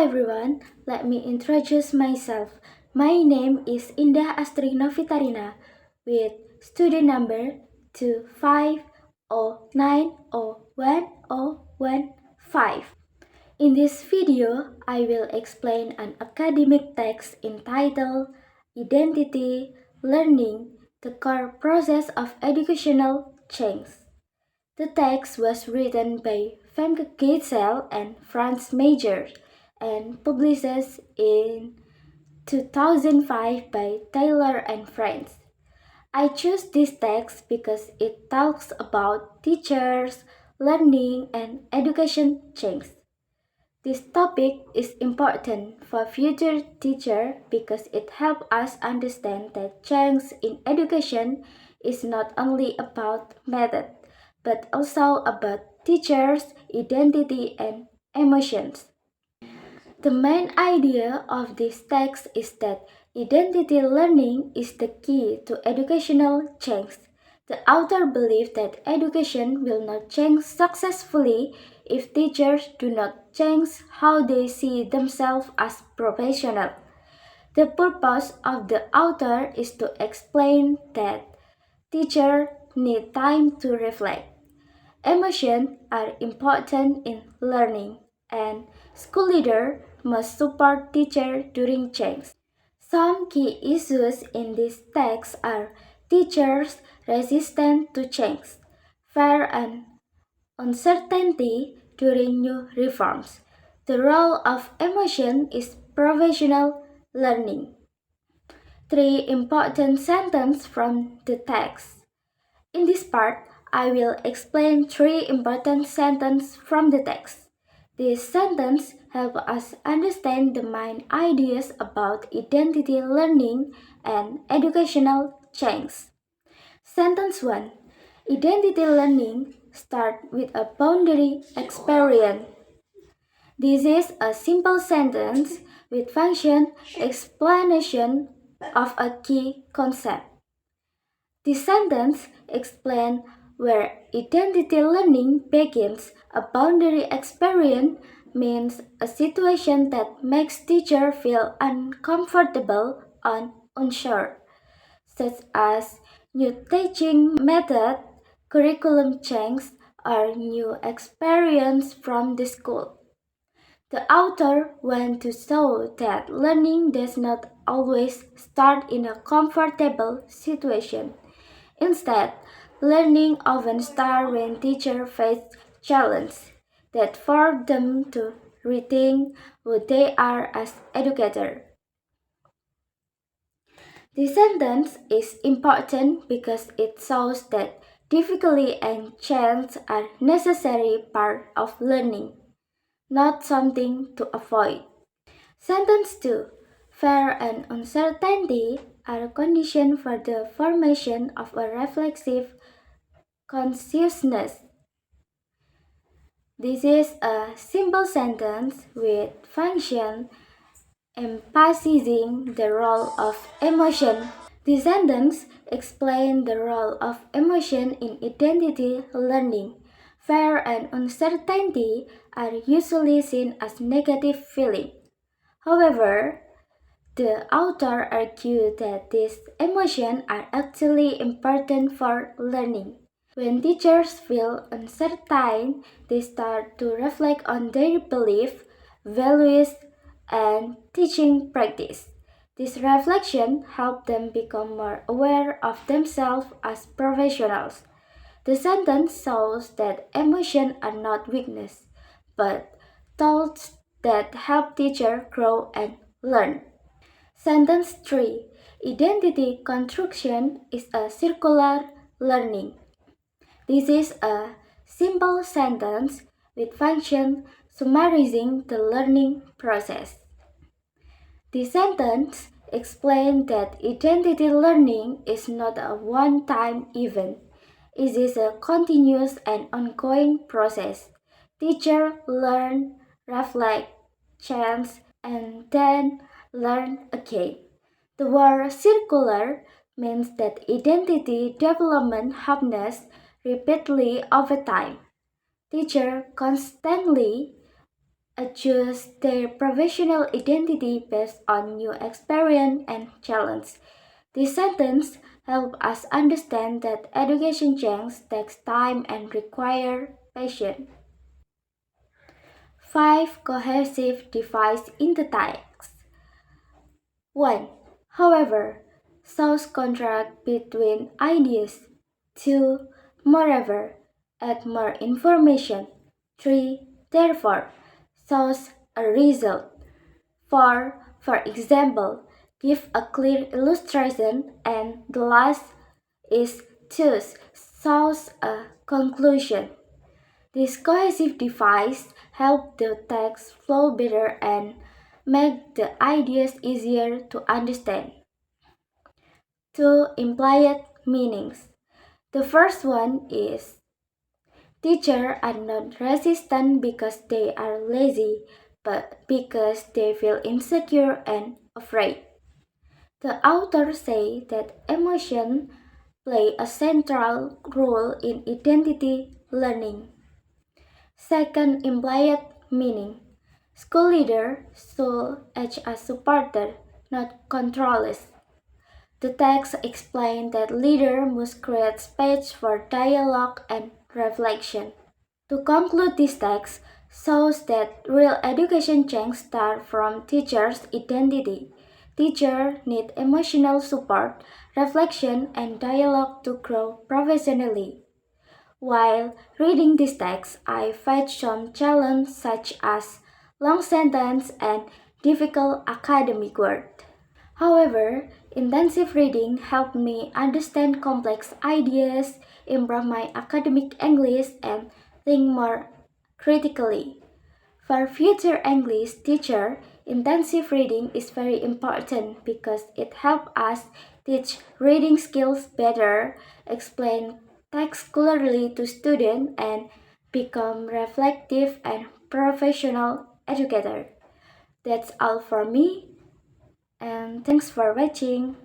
everyone, let me introduce myself. My name is Indah Astri Novitarina with student number 250901015. In this video, I will explain an academic text entitled Identity Learning, the Core Process of Educational Change. The text was written by Femke Gatzel and Franz Major and published in 2005 by Taylor and Friends. I chose this text because it talks about teachers, learning, and education change. This topic is important for future teachers because it helps us understand that change in education is not only about method, but also about teachers' identity and emotions. The main idea of this text is that identity learning is the key to educational change. The author believes that education will not change successfully if teachers do not change how they see themselves as professionals. The purpose of the author is to explain that teachers need time to reflect. Emotions are important in learning, and school leaders must support teachers during change. Some key issues in this text are teachers resistant to change, fear and uncertainty during new reforms. The role of emotion is professional learning. Three important sentences from the text. In this part, I will explain three important sentences from the text. These sentences help us understand the main ideas about identity learning and educational change. Sentence 1. Identity learning starts with a boundary experience. This is a simple sentence with function explanation of a key concept. This sentence explains where identity learning begins. A boundary experience means a situation that makes teacher feel uncomfortable and unsure, such as new teaching method, curriculum change, or new experience from the school. The author wants to show that learning does not always start in a comfortable situation. Instead, learning often starts when teachers face challenges that force them to rethink who they are as educators. This sentence is important because it shows that difficulty and chance are necessary part of learning, not something to avoid. Sentence 2. Fear and uncertainty are conditions for the formation of a reflexive consciousness. This is a simple sentence with function emphasizing the role of emotion. This sentence explains the role of emotion in identity learning. Fear and uncertainty are usually seen as negative feelings. However, the author argued that these emotions are actually important for learning. When teachers feel uncertain, they start to reflect on their beliefs, values, and teaching practice. This reflection helps them become more aware of themselves as professionals. The sentence shows that emotions are not weakness, but tools that help teachers grow and learn. Sentence 3. Identity construction is a circular learning. This is a simple sentence with function summarizing the learning process. The sentence explains that identity learning is not a one-time event. It is a continuous and ongoing process. Teachers learn, reflect, change, and then learn again. The word circular means that identity development happens repeatedly over time. Teachers constantly adjust their professional identity based on new experience and challenge. This sentence helps us understand that education change takes time and require patience. 5. Cohesive device in the text. 1. However, shows contrast between ideas. 2. Moreover, add more information. 3. Therefore, shows a result. 4. For example, give a clear illustration, and the last is thus shows a conclusion. This cohesive device helps the text flow better and make the ideas easier to understand. 2. Implied meanings. The first one is teachers are not resistant because they are lazy, but because they feel insecure and afraid. The authors say that emotion play a central role in identity learning. Second, implied meaning. School leader should act as supporter, not controllers. The text explains that leader must create space for dialogue and reflection. To conclude, this text shows that real education change starts from teachers' identity. Teachers need emotional support, reflection, and dialogue to grow professionally. While reading this text, I faced some challenges such as long sentences and difficult academic words. However, intensive reading helped me understand complex ideas, improve my academic English, and think more critically. For future English teacher, intensive reading is very important because it helps us teach reading skills better, explain text clearly to students, and become reflective and professional educator. That's all for me, and thanks for watching.